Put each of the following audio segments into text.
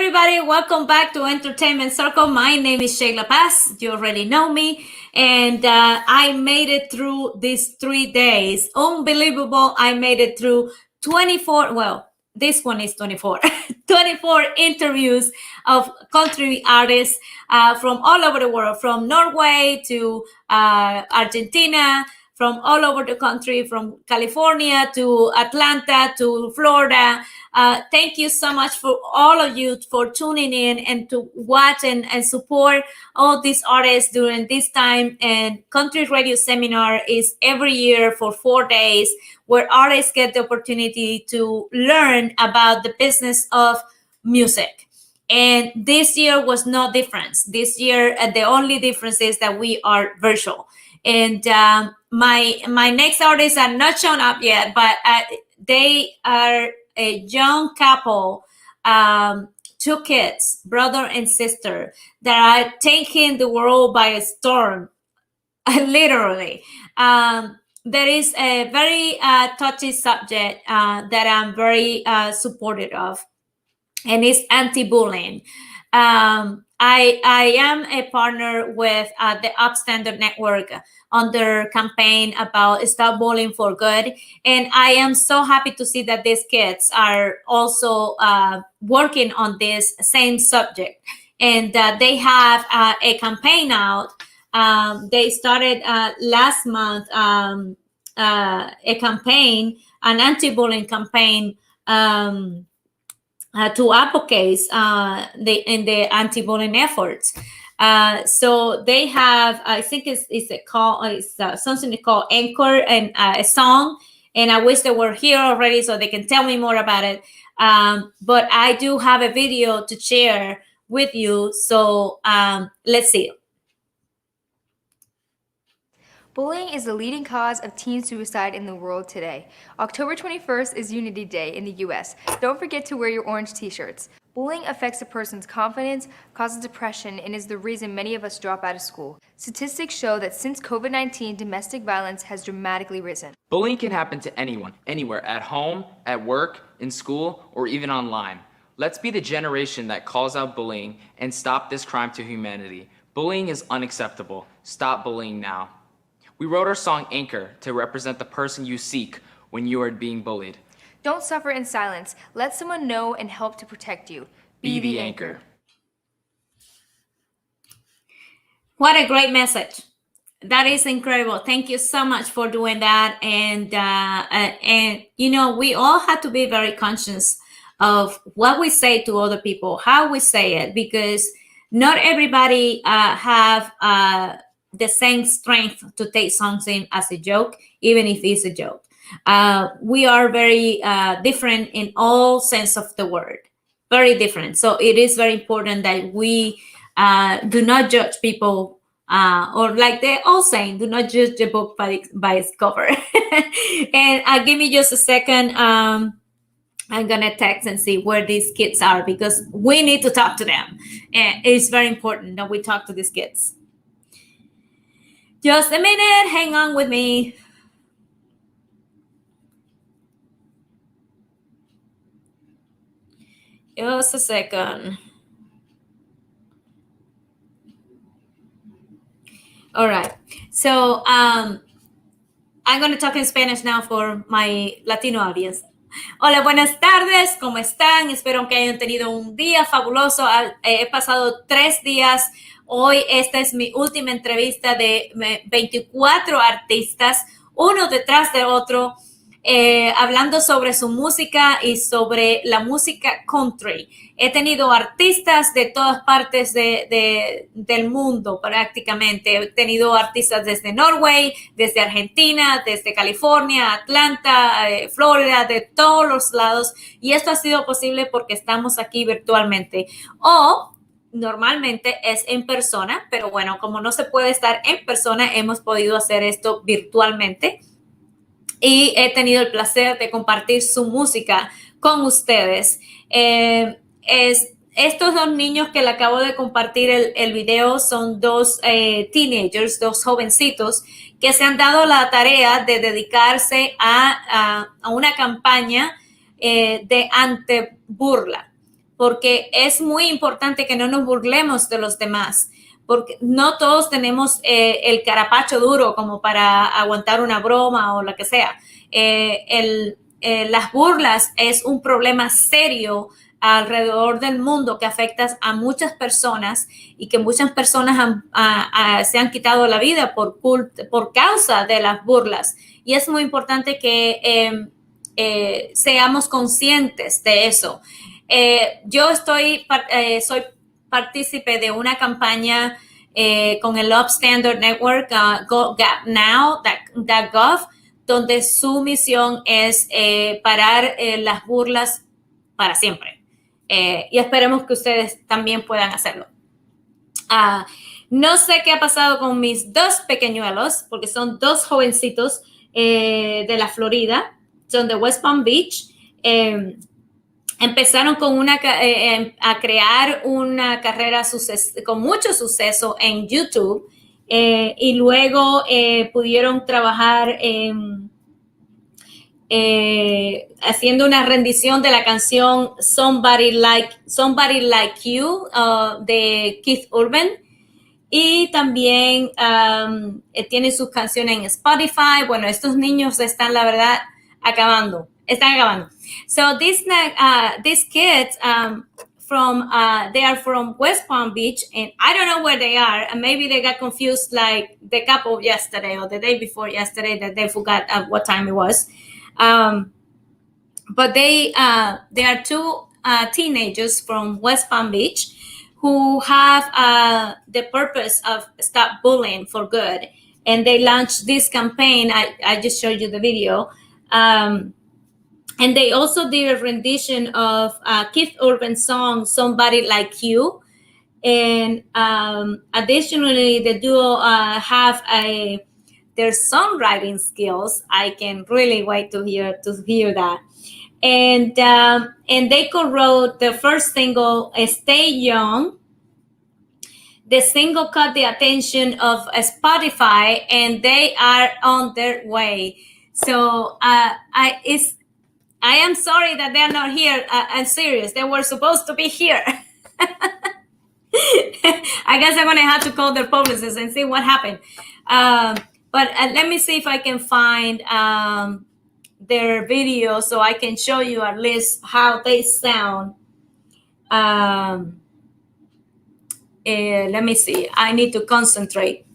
everybody, welcome back to Entertainment Circle. My name is Sheyla Paz. You already know me. And I made it through these 3 days. Unbelievable. I made it through 24, well, this one is 24, 24 interviews of country artists from all over the world, from Norway to Argentina, from all over the country, from California to Atlanta to Florida. Thank you so much for all of you for tuning in and to watch and support all these artists during this time. And Country Radio Seminar is every year for 4 days where artists get the opportunity to learn about the business of music. And this year was no different. This year, the only difference is that we are virtual. And my next artists are not shown up yet, but they are a young couple, 2 kids, brother and sister, that are taking the world by a storm, literally. There is a very touchy subject that I'm very supportive of, and it's anti-bullying. I am a partner with the Upstander Network on their campaign about Stop Bullying for Good. And I am so happy to see that these kids are also working on this same subject. And they have a campaign out. They started last month a campaign, an anti-bullying campaign, to advocate in the anti-bullying efforts. So they have, I think it's something called Anchor and a song. And I wish they were here already so they can tell me more about it. But I do have a video to share with you. So let's see. Bullying is the leading cause of teen suicide in the world today. October 21st is Unity Day in the US. Don't forget to wear your orange t-shirts. Bullying affects a person's confidence, causes depression, and is the reason many of us drop out of school. Statistics show that since COVID-19, domestic violence has dramatically risen. Bullying can happen to anyone, anywhere, at home, at work, in school, or even online. Let's be the generation that calls out bullying and stop this crime to humanity. Bullying is unacceptable. Stop bullying now. We wrote our song Anchor to represent the person you seek when you are being bullied. Don't suffer in silence. Let someone know and help to protect you. Be the anchor. What a great message. That is incredible. Thank you so much for doing that. And you know, we all have to be very conscious of what we say to other people, how we say it, because not everybody have the same strength to take something as a joke, even if it's a joke. We are very different in all sense of the word, very different. So it is very important that we do not judge people, or like they're all saying, do not judge the book by its cover. And give me just a second. I'm gonna text and see where these kids are, because we need to talk to them. And it's very important that we talk to these kids. Just a minute, hang on with me. Just a second. All right. So I'm going to talk in Spanish now for my Latino audience. Hola, buenas tardes. ¿Cómo están? Espero que hayan tenido un día fabuloso. He pasado 3 días. Hoy esta es mi última entrevista de 24 artistas, uno detrás de otro, hablando sobre su música y sobre la música country. He tenido artistas de todas partes del mundo prácticamente. He tenido artistas desde Norway, desde Argentina, desde California, Atlanta, Florida, de todos los lados. Y esto ha sido posible porque estamos aquí virtualmente. Normalmente es en persona, pero bueno, como no se puede estar en persona, hemos podido hacer esto virtualmente. Y he tenido el placer de compartir su música con ustedes. Estos 2 niños que le acabo de compartir el video son 2 teenagers, 2 jovencitos que se han dado la tarea de dedicarse a una campaña de anteburla. porque es muy importante que no nos burlemos de los demás, porque no todos tenemos el carapacho duro como para aguantar una broma o lo que sea. Las burlas es un problema serio alrededor del mundo que afecta a muchas personas y que muchas personas se han quitado la vida por causa de las burlas. Y es muy importante que seamos conscientes de eso. Yo soy partícipe de una campaña con el Upstander Network, GoGapNow.gov, donde su misión es parar las burlas para siempre. Y esperemos que ustedes también puedan hacerlo. No sé qué ha pasado con mis dos pequeñuelos, porque son dos jovencitos de la Florida, son de West Palm Beach. Empezaron con a crear una carrera con mucho suceso en YouTube y luego pudieron trabajar haciendo una rendición de la canción Somebody Like You de Keith Urban, y también tiene sus canciones en Spotify. Bueno, estos niños están, la verdad, están acabando. So these kids they are from West Palm Beach, and I don't know where they are, and maybe they got confused like the couple yesterday or the day before yesterday, that they forgot what time it was. But they are two teenagers from West Palm Beach who have the purpose of stop bullying for good. And they launched this campaign. I just showed you the video. And they also did a rendition of Keith Urban's song, Somebody Like You. And additionally, the duo have their songwriting skills. I can really wait to hear that. And they co-wrote the first single, Stay Young. The single caught the attention of Spotify, and they are on their way. So I am sorry that they're not here. I'm serious. They were supposed to be here. I guess I'm going to have to call their publicist and see what happened. But let me see if I can find their video so I can show you at least how they sound. Let me see. I need to concentrate.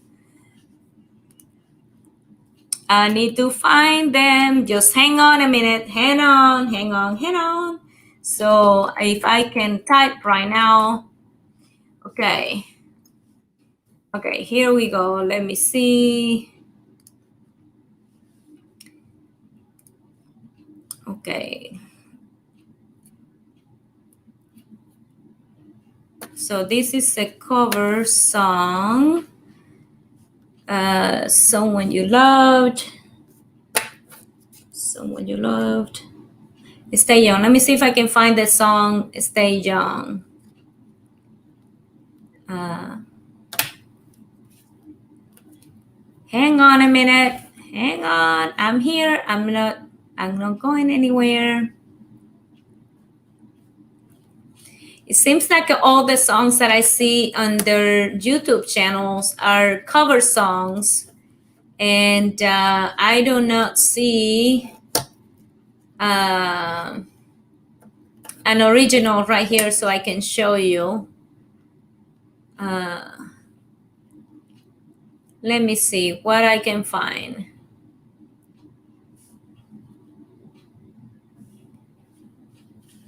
I need to find them. Just hang on a minute. Hang on. So if I can type right now. Okay, here we go. Let me see. Okay. So this is a cover song. Someone you loved. Stay Young. Let me see if I can find the song Stay Young. Hang on a minute. Hang on. I'm here. I'm not going anywhere. It seems like all the songs that I see on their YouTube channels are cover songs, and I do not see an original right here, so I can show you. Let me see what I can find.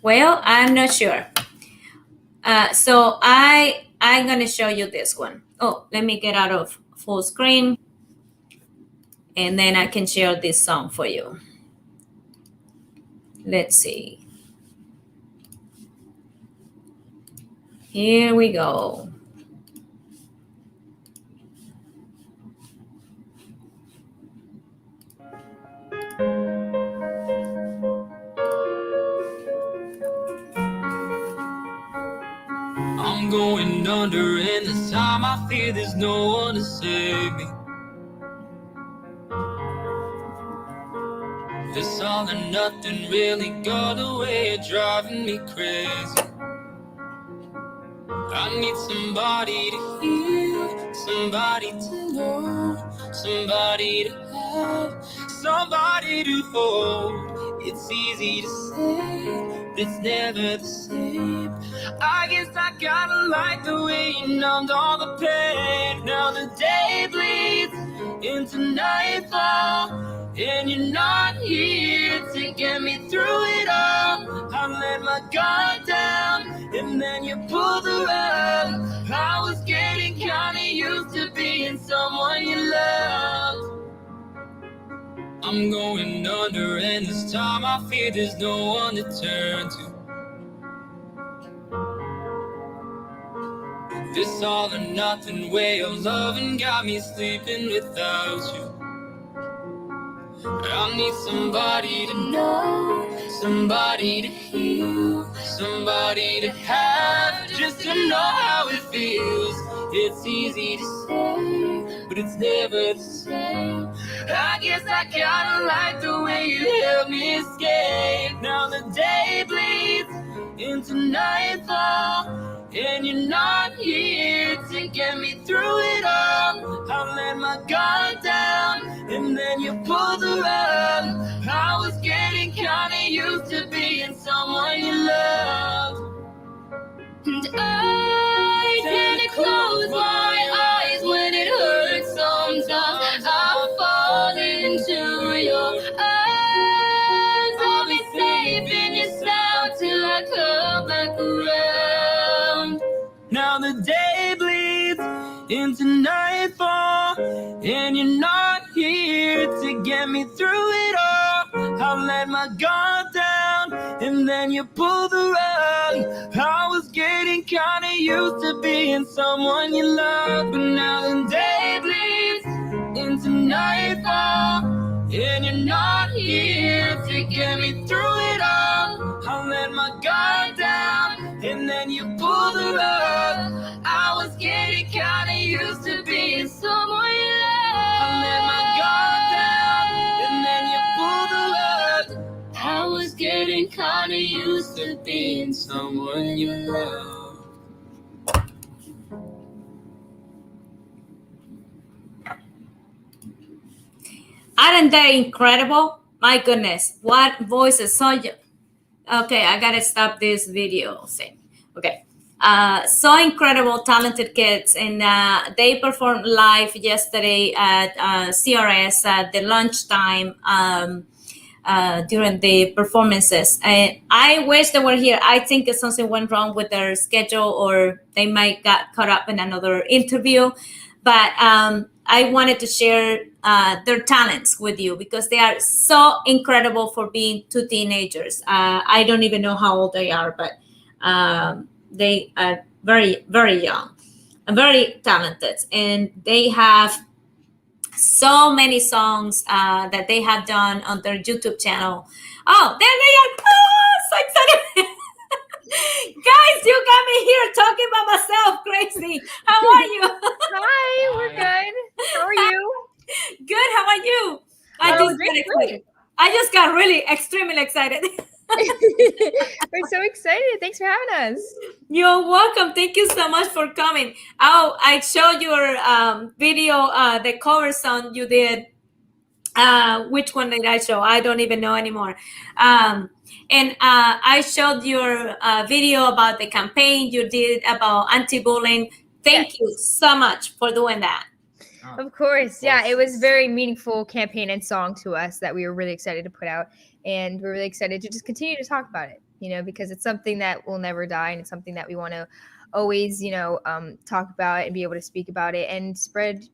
Well, I'm not sure. So I'm going to show you this one. Oh, let me get out of full screen, and then I can share this song for you. Let's see. Here we go. I'm going under, and this time I fear there's no one to save me. This all or nothing really got a way of driving me crazy. I need somebody to hear, somebody to know, somebody to have, somebody to hold. It's easy to say, but it's never the same. I guess I kinda like the way you numbed all the pain. Now the day bleeds into nightfall, and you're not here to get me through it all. I let my guard down, and then you pulled the rug. I was getting kinda used to being someone you loved. I'm going under, and this time I fear there's no one to turn to. This all or nothing way of loving got me sleeping without you. I need somebody to know, somebody to heal, somebody to have, just to know how it feels. It's easy to say, but it's never the same. I guess I kinda like the way you help me escape. Now the day bleeds into nightfall, and you're not here to get me through it all. I let my guard down, and then you pulled the rug. I was getting kinda used to being someone you loved. And I can't close my eyes when it hurts sometimes. I fall into your arms. I'll be safe in your sound till I come back around. Now the day bleeds into nightfall, and you're not here to get me through it all. I let my guard down, and then you pulled the rug. I was getting kinda used to being someone you loved, but now the day bleeds into nightfall, and you're not here to get me through it all. I let my guard down, and then you pulled the rug. I was getting kinda used to being someone you loved. I let my guard down, and then you pulled the rug. I was getting kinda used to being someone you loved. Aren't they incredible? My goodness, what voices! Okay, I gotta stop this video. Okay, so incredible, talented kids, and they performed live yesterday at CRS at the lunchtime during the performances. And I wish they were here. I think something went wrong with their schedule, or they might got caught up in another interview. But I wanted to share their talents with you because they are so incredible for being two teenagers. I don't even know how old they are, but they are very, very young and very talented. And they have so many songs that they have done on their YouTube channel. Oh, there they are. Oh, so excited. Guys, you got me here talking by myself, crazy. How are you? Hi, we're good. How are you? Good. How are you? I just got really extremely excited. We're so excited. Thanks for having us. You're welcome. Thank you so much for coming. Oh, I showed your video, the cover song you did. Which one did I show? I don't even know anymore. And I showed your video about the campaign you did about anti-bullying. Thank you so much for doing that. Of course. Yeah, it was a very meaningful campaign and song to us that we were really excited to put out. And we're really excited to just continue to talk about it, because it's something that will never die. And it's something that we want to always, talk about and be able to speak about it and spread,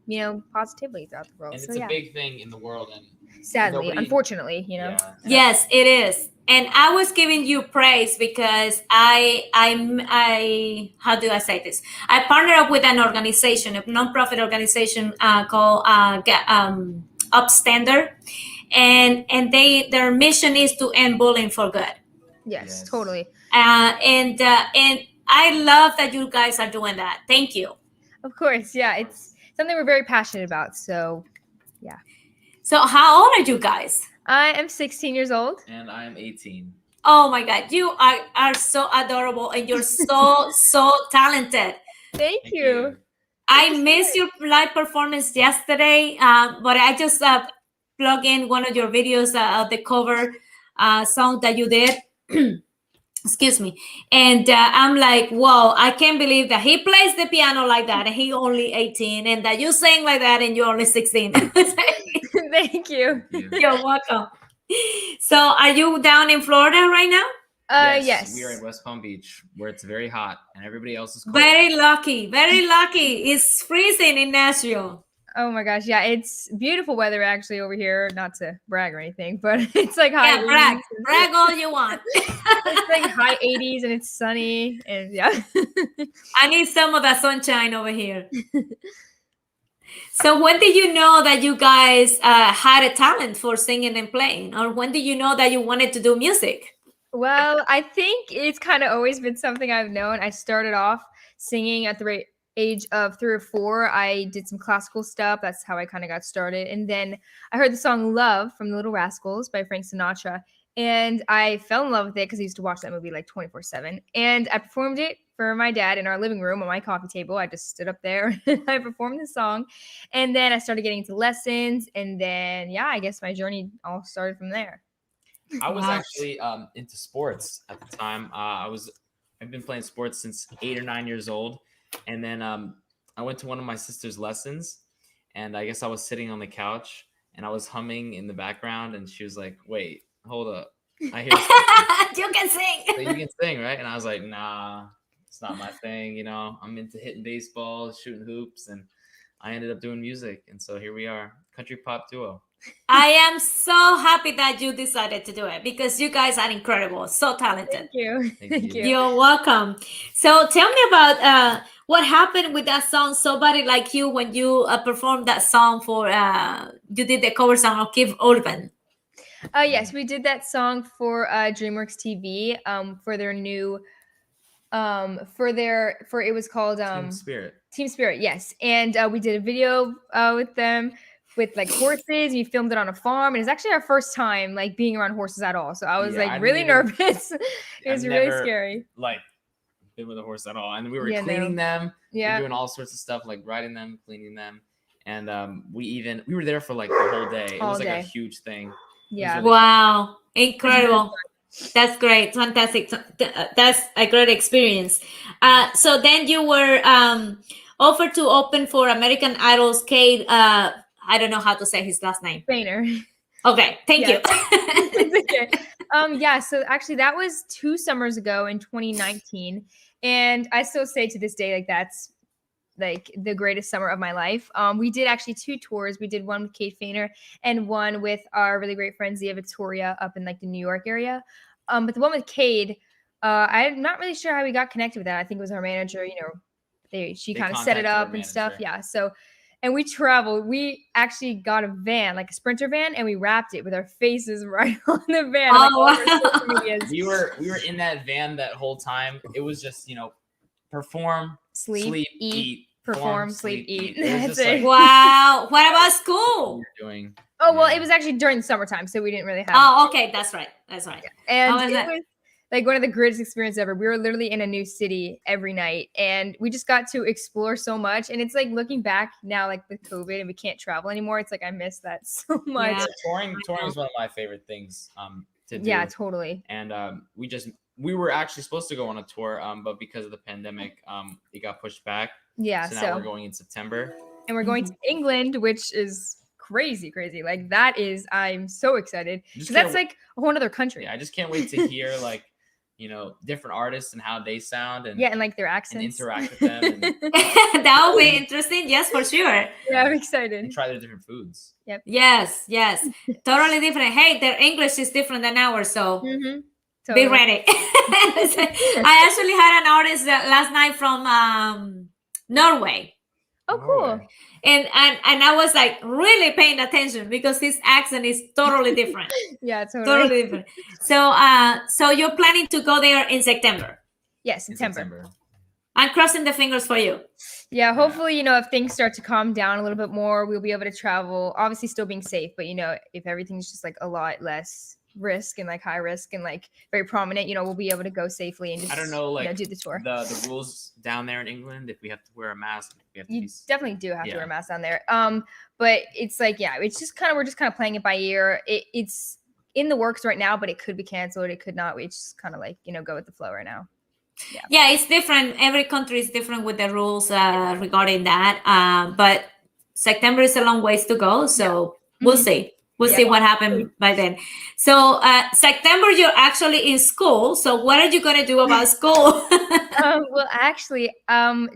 positively throughout the world. And it's a big thing in the world. And sadly, unfortunately, Yeah. Yes, it is. And I was giving you praise because I how do I say this? I partnered up with an organization, a nonprofit organization called Upstander, and their mission is to end bullying for good. Yes, totally. And I love that you guys are doing that. Thank you. Of course, yeah, it's something we're very passionate about. So, yeah. So how old are you guys? I am 16 years old. And I'm 18. Oh my God, you are so adorable and you're so talented. Thank you. I missed your live performance yesterday, but I just plug in one of your videos, the cover song that you did. Excuse me. And I'm like, whoa, I can't believe that he plays the piano like that and he only 18 and that you sing like that and you're only 16. Thank you. You're welcome. So are you down in Florida right now? Yes. We are in West Palm Beach, where it's very hot and everybody else is cold. Very lucky. Very lucky. It's freezing in Nashville. Oh my gosh, yeah, it's beautiful weather actually over here. Not to brag or anything, but it's like high. Yeah, brag all you want. It's like high 80s and it's sunny and yeah. I need some of that sunshine over here. So when did you know that you guys had a talent for singing and playing, or when did you know that you wanted to do music? Well, I think it's kind of always been something I've known. I started off singing at the age of 3 or 4. I did some classical stuff. That's how I kind of got started. And then I heard the song Love from the Little Rascals by Frank Sinatra. And I fell in love with it because I used to watch that movie like 24/7. And I performed it for my dad in our living room on my coffee table. I just stood up there and I performed the song. And then I started getting into lessons. And then, yeah, I guess my journey all started from there. I was actually into sports at the time. I've been playing sports since 8 or 9 years old. And then I went to one of my sister's lessons, and I guess I was sitting on the couch and I was humming in the background, and she was like, "Wait, hold up, I hear you can sing. So you can sing, right?" And I was like, "Nah, it's not my thing. You know, I'm into hitting baseball, shooting hoops," and I ended up doing music, and so here we are, country pop duo. I am so happy that you decided to do it because you guys are incredible, so talented. Thank you. Thank you. You're welcome. So tell me about what happened with that song, Somebody Like You, when you performed that song for, you did the cover song of Keith Urban. Yes, we did that song for DreamWorks TV for their new, it was called Team Spirit, yes. And we did a video with them with like horses. We filmed it on a farm, and it's actually our first time like being around horses at all. So I was really nervous. It was really scary. Like been with a horse at all, and we were cleaning them. We were doing all sorts of stuff like riding them, cleaning them, and we were there for like the whole day. It was like a huge thing. Yeah. Really wow, incredible. That's great, fantastic. That's a great experience. So then you were offered to open for American Idol's Cade. I don't know how to say his last name. Foehner. Okay, thank you. It's okay. Yeah, so actually that was 2 summers ago in 2019. And I still say to this day, like that's like the greatest summer of my life. We did actually 2 tours. We did one with Cade Foehner and one with our really great friend Zia Victoria up in like the New York area. But the one with Cade, I'm not really sure how we got connected with that. I think it was our manager, you know, she kind of set it up and stuff. Yeah. So, and we traveled. We actually got a van, like a Sprinter van, and we wrapped it with our faces right on the van. Oh, like, we were in that van that whole time. It was just, you know, perform, sleep, eat, perform, sleep, eat. That's it. Like, wow. What about school? You're doing. Oh, well, it was actually during the summertime, so we didn't really have. Oh, okay. That's right. That's right. And it was like one of the greatest experiences ever. We were literally in a new city every night, and we just got to explore so much. And it's like looking back now, like with COVID and we can't travel anymore. It's like I miss that so much. Yeah. Touring is one of my favorite things to do. Yeah, totally. And we were actually supposed to go on a tour, but because of the pandemic, it got pushed back. Yeah. So now we're going in September. And we're going to England, which is crazy. Like that is, I'm so excited because that's like a whole other country. Yeah, I just can't wait to hear like, you know, different artists and how they sound and and like their accents and interact with them. And, that will be interesting. Yes, for sure. Yeah, I'm excited. And try their different foods. Yep. Yes. Totally different. Hey, their English is different than ours, so totally. Be ready. I actually had an artist last night from Norway. Oh, cool. And I was like really paying attention because his accent is totally different. Yeah, totally different. So you're planning to go there in September? Yes, September. I'm crossing the fingers for you. Yeah, hopefully, you know, if things start to calm down a little bit more, we'll be able to travel. Obviously, still being safe, but you know, if everything's just like a lot less, risk and like high risk and like very prominent, we'll be able to go safely and just, I don't know, like do the tour. The rules down there in England, if we have to wear a mask, we have to You definitely do have to wear a mask down there. But it's like, it's just we're just kind of playing it by ear. It's in the works right now, but it could be canceled. It could not. We just kind of like, go with the flow right now. Yeah, it's different. Every country is different with the rules regarding that. But September is a long ways to go. So we'll see. We'll see what happens by then. So September, you're actually in school. So what are you going to do about school? Well, actually,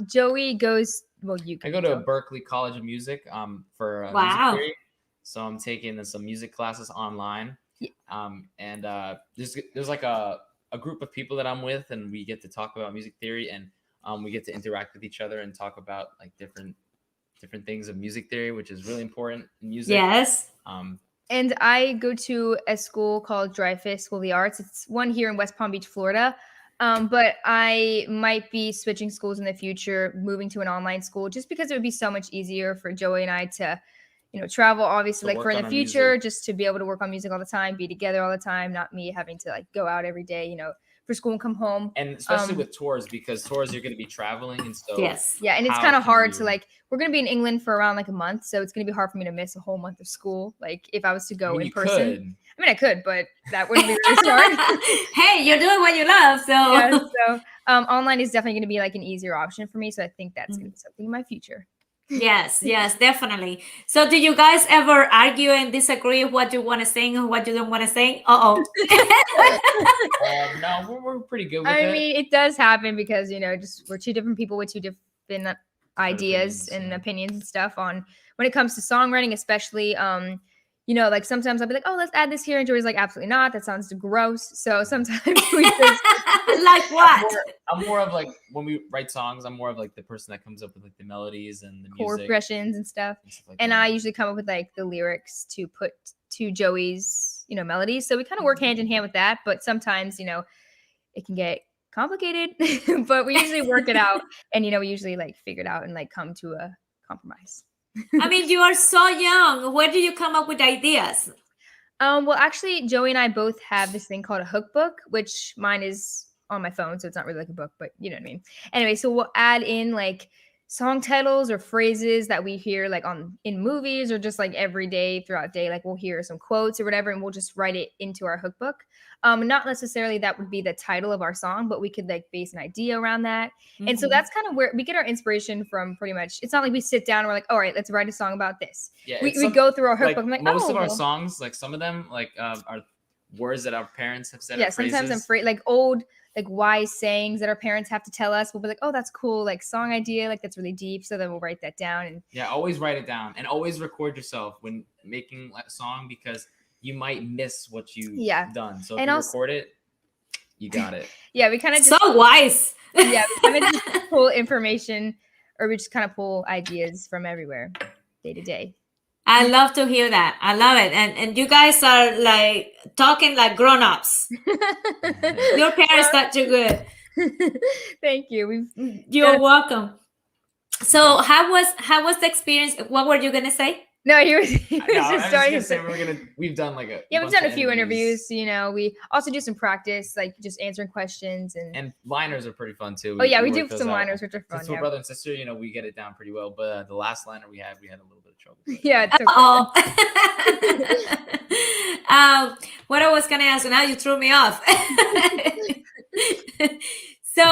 Joey goes, I go to Berklee College of Music for music theory. So I'm taking some music classes online. And there's like a group of people that I'm with, and we get to talk about music theory, and we get to interact with each other and talk about like different things of music theory, which is really important in music. Yes. And I go to a school called Dreyfus School of the Arts. It's one here in West Palm Beach, Florida. But I might be switching schools in the future, moving to an online school, just because it would be so much easier for Joey and I to, travel, obviously, like for in the future, just to be able to work on music all the time, be together all the time, not me having to like go out every day, for school and come home. And especially with tours, because tours you're going to be traveling, and so yeah, and it's kind of hard to like. We're going to be in England for around like a month, so it's going to be hard for me to miss a whole month of school. Like if I was to go in person. I could, but that wouldn't be really smart. Hey, you're doing what you love, so online is definitely going to be like an easier option for me. So I think that's going to be something in my future. Yes, definitely. So do you guys ever argue and disagree what you want to sing and what you don't want to sing? No, we're pretty good with it. I mean, it does happen because, just we're two different people with two different ideas and opinions and stuff on when it comes to songwriting, especially, like sometimes I'll be like, oh, let's add this here. And Joey's like, absolutely not. That sounds gross. So sometimes we just like what? I'm more of like when we write songs, I'm more of like the person that comes up with like the melodies and the chord progressions and stuff. And I usually come up with like the lyrics to put to Joey's, melodies. So we kind of work hand in hand with that. But sometimes, it can get complicated, but we usually work it out. And, we usually like figure it out and like come to a compromise. I mean, you are so young. Where do you come up with ideas? Well, actually, Joey and I both have this thing called a hook book, which mine is on my phone, so it's not really like a book, but you know what I mean. Anyway, so we'll add in like song titles or phrases that we hear like in movies or just like every day throughout day. Like we'll hear some quotes or whatever, and we'll just write it into our hook book. Not necessarily that would be the title of our song, but we could like base an idea around that. Mm-hmm. And so that's kind of where we get our inspiration from pretty much. It's not like we sit down and we're like, all right, let's write a song about this. Yeah, we go through our hook book. Like, most of our songs, like some of them like are words that our parents have said. Yeah, sometimes I'm afraid like old, like wise sayings that our parents have to tell us. We'll be like, oh, that's cool. Like song idea, like that's really deep. So then we'll write that down. And always write it down and always record yourself when making a song because you might miss what you've done. So if you record it, you got it. Yeah, we kind of so wise. Yeah, we kind of just pull information or we just kind of pull ideas from everywhere day to day. I love to hear that. I love it. And you guys are like talking like grown-ups. Your parents got you good. Thank you. You're welcome. So how was the experience? What were you gonna say? No, he was just starting to say we've done like we've done a few interviews. We also do some practice, like just answering questions and liners are pretty fun too. We do some liners, which are fun. Since we're brother and sister, we get it down pretty well. But the last liner we had a little bit of trouble. Yeah. What I was gonna ask, now you threw me off. So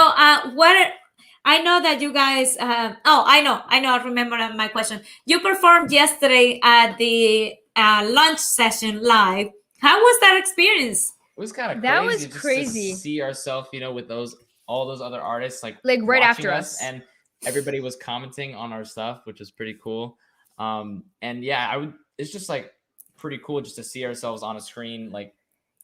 I know that you guys, I know. I remember my question. You performed yesterday at the lunch session live. How was that experience? It was kind of crazy. That was crazy. To see ourselves, with all those other artists, like right after us. And everybody was commenting on our stuff, which was pretty cool. It's just like pretty cool just to see ourselves on a screen, like.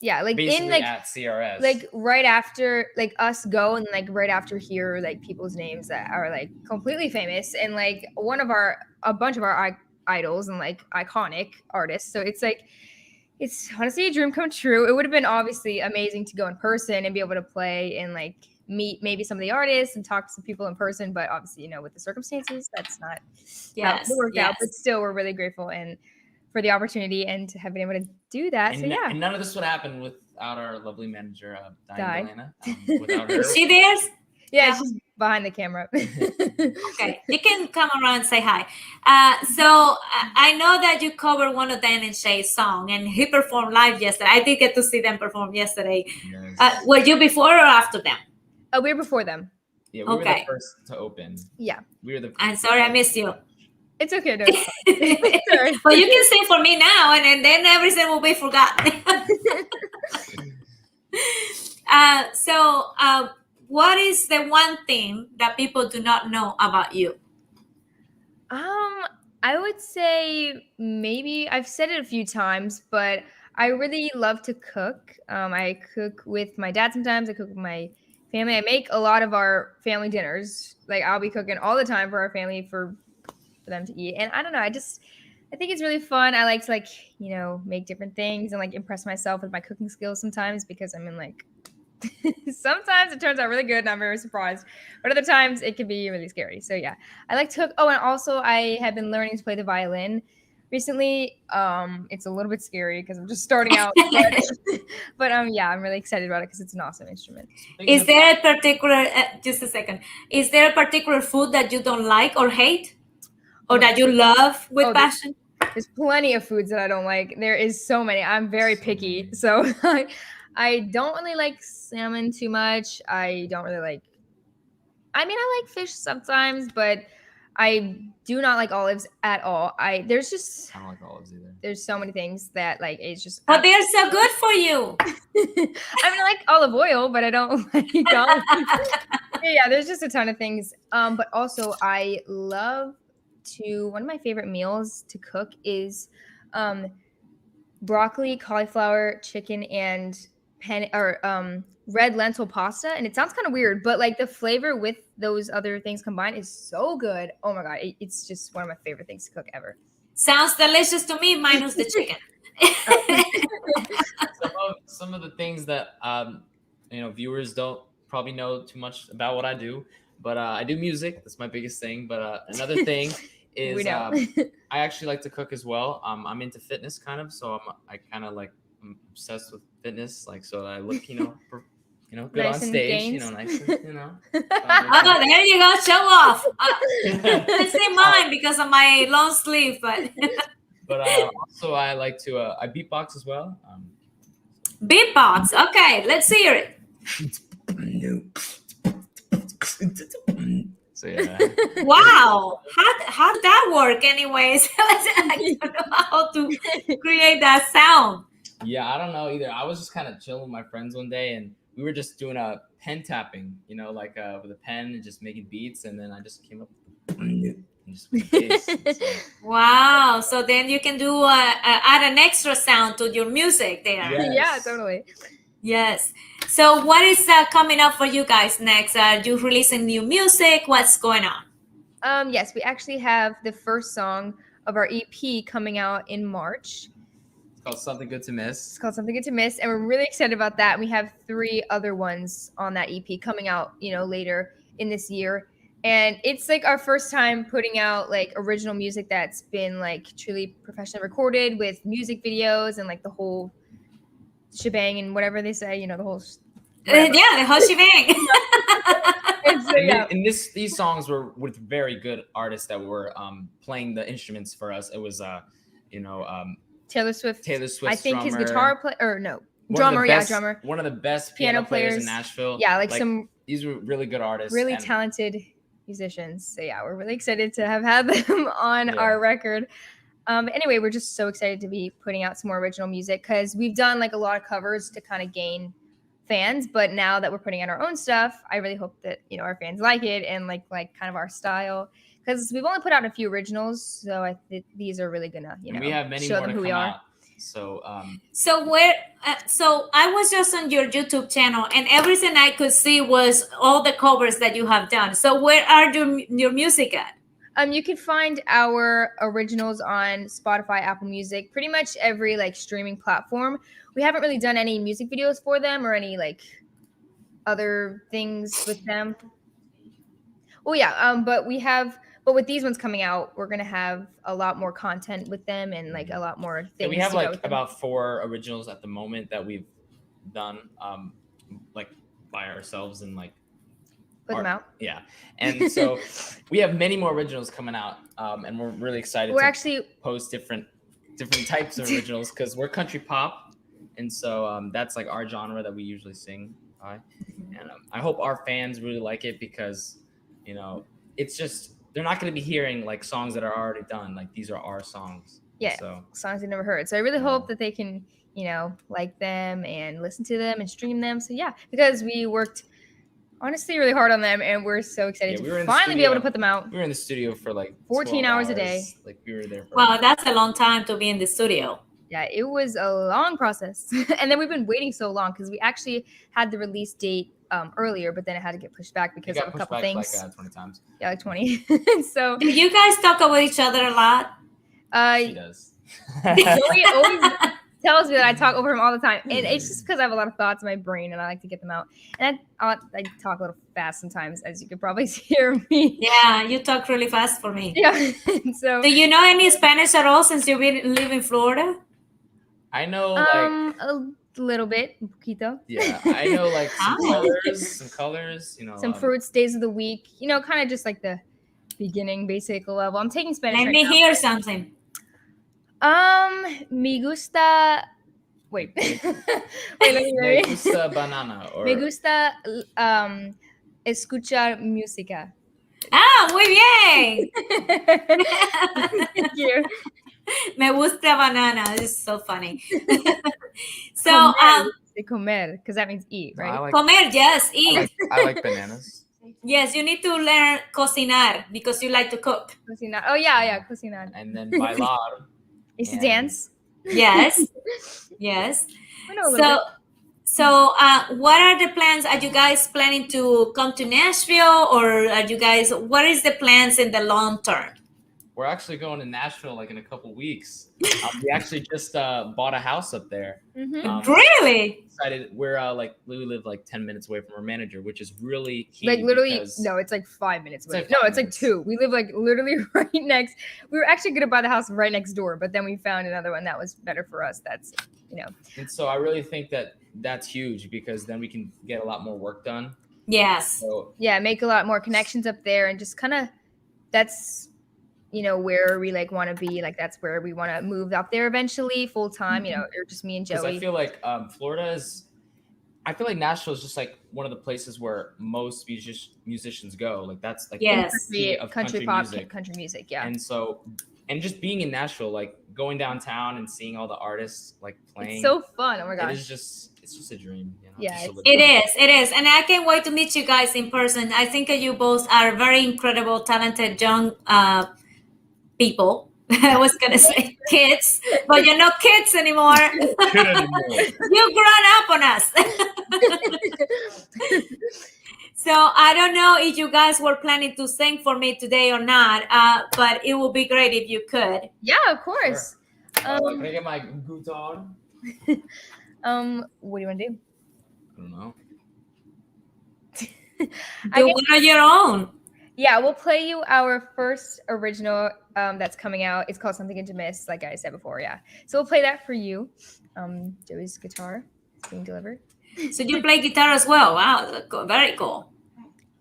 Yeah, like basically in like at CRS, like right after like us go and like right after hear like people's names that are like completely famous and like a bunch of our idols and like iconic artists. So it's like it's honestly a dream come true. It would have been obviously amazing to go in person and be able to play and like meet maybe some of the artists and talk to some people in person, but obviously with the circumstances that's not worked out. But still, we're really grateful and for the opportunity and to have been able to do that. So yeah. And none of this would happen without our lovely manager, Diana. Di. Without her. Is she there? Yeah, she's behind the camera. Okay, you can come around and say hi. I know that you covered one of Dan and Shay's song, and he performed live yesterday. I did get to see them perform yesterday. Yes. Were you before or after them? We were before them. Yeah, we were the first to open. Yeah. We were the first. I'm sorry I missed you. It's okay. No, it's fine. But you can sing for me now, and then everything will be forgotten. What is the one thing that people do not know about you? I would say maybe I've said it a few times, but I really love to cook. I cook with my dad sometimes. I cook with my family. I make a lot of our family dinners. Like I'll be cooking all the time for our family for them to eat. And I don't know. I think it's really fun. I like to make different things and impress myself with my cooking skills sometimes because I'm in sometimes it turns out really good and I'm very surprised. But other times it can be really scary. So yeah, I like to cook. Oh, and also I have been learning to play the violin recently. It's a little bit scary because I'm just starting out. But yeah, I'm really excited about it because it's an awesome instrument. Is there a particular, just a second, is there a particular food that you don't like or hate? Or that you love with passion? There's plenty of foods that I don't like. There is so many. I'm very picky. So I don't really like salmon too much. I don't really like, I like fish sometimes, but I do not like olives at all. I don't like olives either. There's so many things that it's just. But they're so good for you. I like olive oil, but I don't like olive. Yeah, there's just a ton of things. But also I love one of my favorite meals to cook is broccoli, cauliflower, chicken, and red lentil pasta. And it sounds kind of weird, but the flavor with those other things combined is so good. Oh my God. It's just one of my favorite things to cook ever. Sounds delicious to me, minus the chicken. Some of the things that viewers don't probably know too much about what I do, but I do music. That's my biggest thing. But another thing is I actually like to cook as well. I'm into fitness kind of, so I'm obsessed with fitness, so that I look good nice on stage, nice and, Oh, there you go, show off. I say mine because of my long sleeve, but also I like to I beatbox as well. Beatbox, okay, let's hear it. So yeah. Wow, how'd that work anyways? I don't know how to create that sound. Yeah, I don't know either. I was just kind of chilling with my friends one day and we were just doing a pen tapping, with a pen and just making beats, and then I just came up with just bass. So. Wow, so then you can do add an extra sound to your music there. Yes. Yeah, totally. Yes. So what is coming up for you guys next? Are you releasing new music? What's going on? Yes, we actually have the first song of our EP coming out in March. It's called Something Good to Miss. It's called Something Good to Miss, and we're really excited about that. We have 3 other ones on that EP coming out, later in this year. And it's our first time putting out original music that's been truly professionally recorded with music videos and the whole shebang and whatever they say, the whole. The whole shebang. And these songs were with very good artists that were playing the instruments for us. It was Taylor Swift. I think drummer. his guitar player, or no, drummer. Drummer. One of the best piano players in Nashville. Yeah, some. These were really good artists. Really talented musicians. So yeah, we're really excited to have had them on our record. Anyway, we're just so excited to be putting out some more original music because we've done a lot of covers to kind of gain fans, but now that we're putting out our own stuff, I really hope that our fans like it and like kind of our style, because we've only put out a few originals, so I think these are really gonna we have many show more them to who come we are. out. So so I was just on your YouTube channel and everything I could see was all the covers that you have done. So where are your music at? You can find our originals on Spotify, Apple Music, pretty much every streaming platform. We haven't really done any music videos for them or any other things with them. Oh yeah, but we have But with these ones coming out, we're gonna have a lot more content with them and like a lot more things. And we have to go like with them. about 4 originals at the moment that we've done, like by ourselves and like put them out. Yeah, and so we have many more originals coming out, and we're really excited. We're to actually post different types of originals because we're country pop, and so that's like our genre that we usually sing by. And I hope our fans really like it because, you know, it's just they're not going to be hearing like songs that are already done. Like these are our songs. Yeah, so songs they never heard. So I really hope that they can, you know, like them and listen to them and stream them. So yeah, because we worked honestly really hard on them and we're so excited to finally be able to put them out. We were in the studio for like 14 hours a day. Like we were there for Wow, that's a long time to be in the studio. Yeah, it was a long process. And then we've been waiting so long because we actually had the release date earlier, but then it had to get pushed back because of a couple things. Like 20 times. Yeah, like 20. So do you guys talk about each other a lot? She does. Joey always tells me that I talk over him all the time. And it's just because I have a lot of thoughts in my brain and I like to get them out. And I talk a little fast sometimes, as you could probably hear me. Yeah, you talk really fast for me. Yeah. So do you know any Spanish at all since you live in Florida? I know like a little bit, un poquito. Yeah, I know like some colors, you know. Some fruits, days of the week, you know, kind of just like the beginning basic level. I'm taking Spanish. Let me hear something. Me gusta. Wait. Wait, let me Me gusta banana. Or... Me gusta escuchar música. Ah, muy bien. Thank you. Me gusta banana. This is so funny. So, comer, because that means eat, right? Like, comer, yes, eat. I like bananas. Yes, you need to learn cocinar because you like to cook. Cocinar. Oh yeah, cocinar. And then bailar. Is to dance. Yes, yes. I know a little bit. So, what are the plans? Are you guys planning to come to Nashville, or are you guys? What is the plans in the long term? We're actually going to Nashville like in a couple weeks. We actually just bought a house up there. Mm-hmm. Really? Excited. We're we live like 10 minutes away from our manager, which is really key. Like literally, no, it's like 5 minutes away. It's like 2. We live like literally right next. We were actually gonna buy the house right next door, but then we found another one that was better for us. That's, you know. And so I really think that that's huge because then we can get a lot more work done. Yes. So, yeah, make a lot more connections up there and just kind of that's, you know, where we like want to be. Like that's where we want to move up there eventually full time, you know, or just me and Joey. I feel like I feel like Nashville is just like one of the places where most musicians go. Like that's like country pop, country music, yeah. And so, and just being in Nashville, like going downtown and seeing all the artists like playing, it's so fun. Oh my gosh, it's just a dream. You know? Yeah, it is, and I can't wait to meet you guys in person. I think that you both are very incredible, talented young people. I was gonna say kids, but you're not kids anymore. You've grown up on us. So I don't know if you guys were planning to sing for me today or not, but it would be great if you could. Yeah, of course. Sure. Can I get my guitar? What do you want to do? I don't know. Do one on your own. Yeah, we'll play you our first original that's coming out. It's called Something to Miss, like I said before, yeah. So we'll play that for you. Joey's guitar is being delivered. So you play guitar as well. Wow, very cool.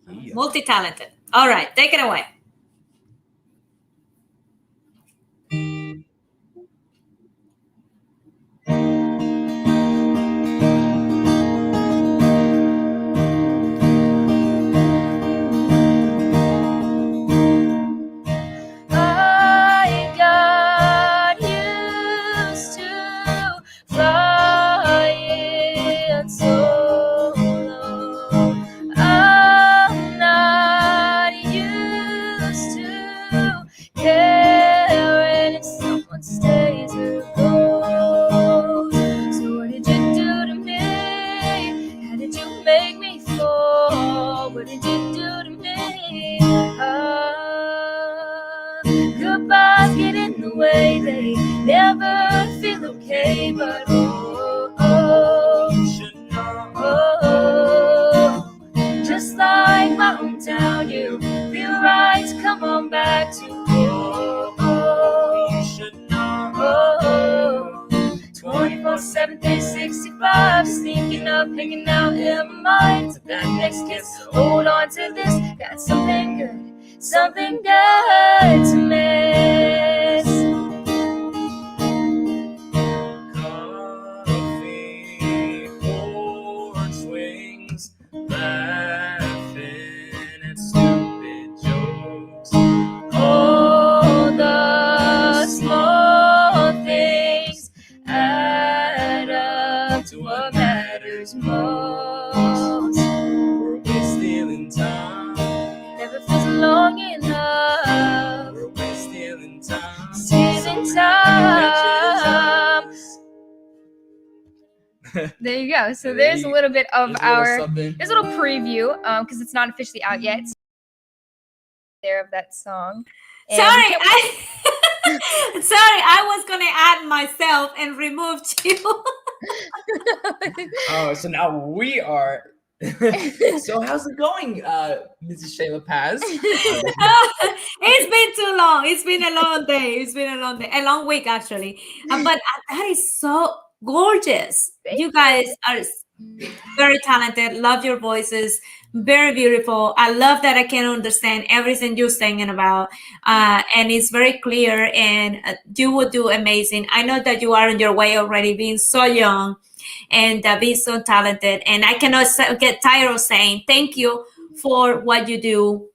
Yeah. Multi-talented. All right, take it away. Just like my hometown, you feel right to come come back to. Oh, you should know. 24/7, 365, sneaking up, hanging out in my mind to that next kiss. Hold on to this, got something good to miss. Coffee, porch swings, laughing at stupid jokes. All the small things add up to what matters most. We're always stealing time. Never feels long enough. We're always stealing time. Stealing time. There you go. So there's a little bit of there's a little preview, because it's not officially out yet. There of that song. And Sorry, I was gonna add myself and remove you. Oh, so now we are. So how's it going, Mrs. Sheyla Paz? It's been too long. It's been a long day. A long week actually. But that is so gorgeous. You guys are very talented. Love your voices. Very beautiful. I love that I can understand everything you're singing about, and it's very clear. And you will do amazing. I know that you are on your way already, being so young and being so talented. And I cannot get tired of saying thank you for what you do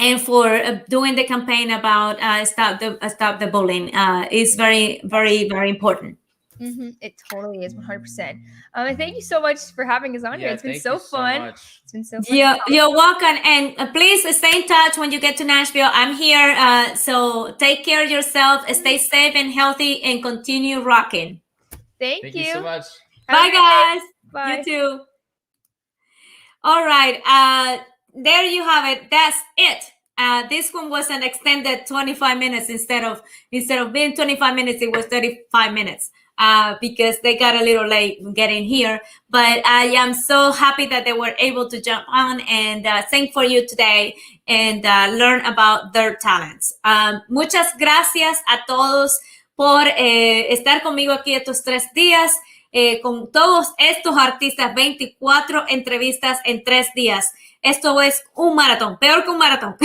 and for doing the campaign about stop the bullying. It's very, very, very important. It totally is 100%. And thank you so much for having us on here. It's been so fun. It's been so fun. You're welcome. And please stay in touch when you get to Nashville. I'm here. So take care of yourself. Stay safe and healthy and continue rocking. Thank you so much. Bye, guys. Bye. You too. All right. There you have it. That's it. This one was an extended 25 minutes instead of being 25 minutes, it was 35 minutes. Because they got a little late getting here, but I am so happy that they were able to jump on and sing for you today and learn about their talents. Muchas gracias a todos por estar conmigo aquí estos 3 días con todos estos artistas, 24 entrevistas en 3 días. Esto es un maratón, peor que un maratón.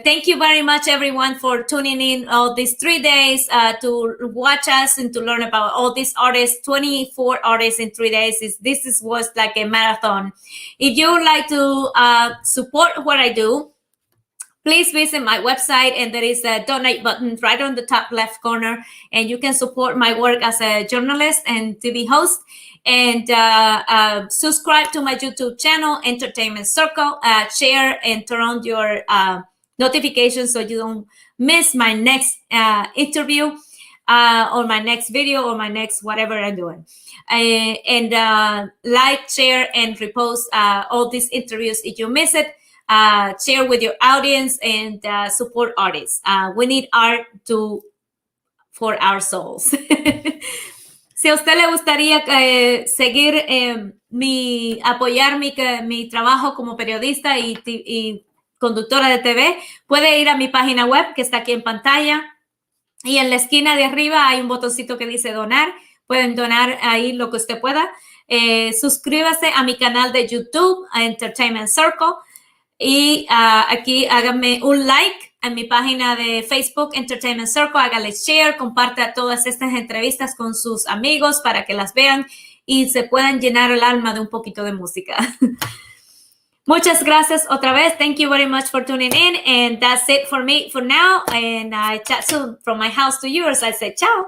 Thank you very much, everyone, for tuning in all these 3 days to watch us and to learn about all these artists. 24 artists in 3 days. This was like a marathon. If you would like to support what I do, please visit my website, and there is a donate button right on the top left corner, and you can support my work as a journalist and TV host. And subscribe to my YouTube channel, Entertainment Circle. Share and turn on your notifications so you don't miss my next interview or my next video or my next whatever I'm doing. And like, share, and repost all these interviews if you miss it. Share with your audience and support artists. We need art for our souls. Si a usted le gustaría seguir apoyar mi trabajo como periodista y conductora de TV, puede ir a mi página web que está aquí en pantalla, y en la esquina de arriba hay un botoncito que dice donar. Pueden donar ahí lo que usted pueda. Suscríbase a mi canal de YouTube, a Entertainment Circle, y aquí háganme un like en mi página de Facebook, Entertainment Circle. Hágale share, comparta todas estas entrevistas con sus amigos para que las vean y se puedan llenar el alma de un poquito de música. Muchas gracias otra vez. Thank you very much for tuning in. And that's it for me for now. And I chat soon from my house to yours. I say ciao.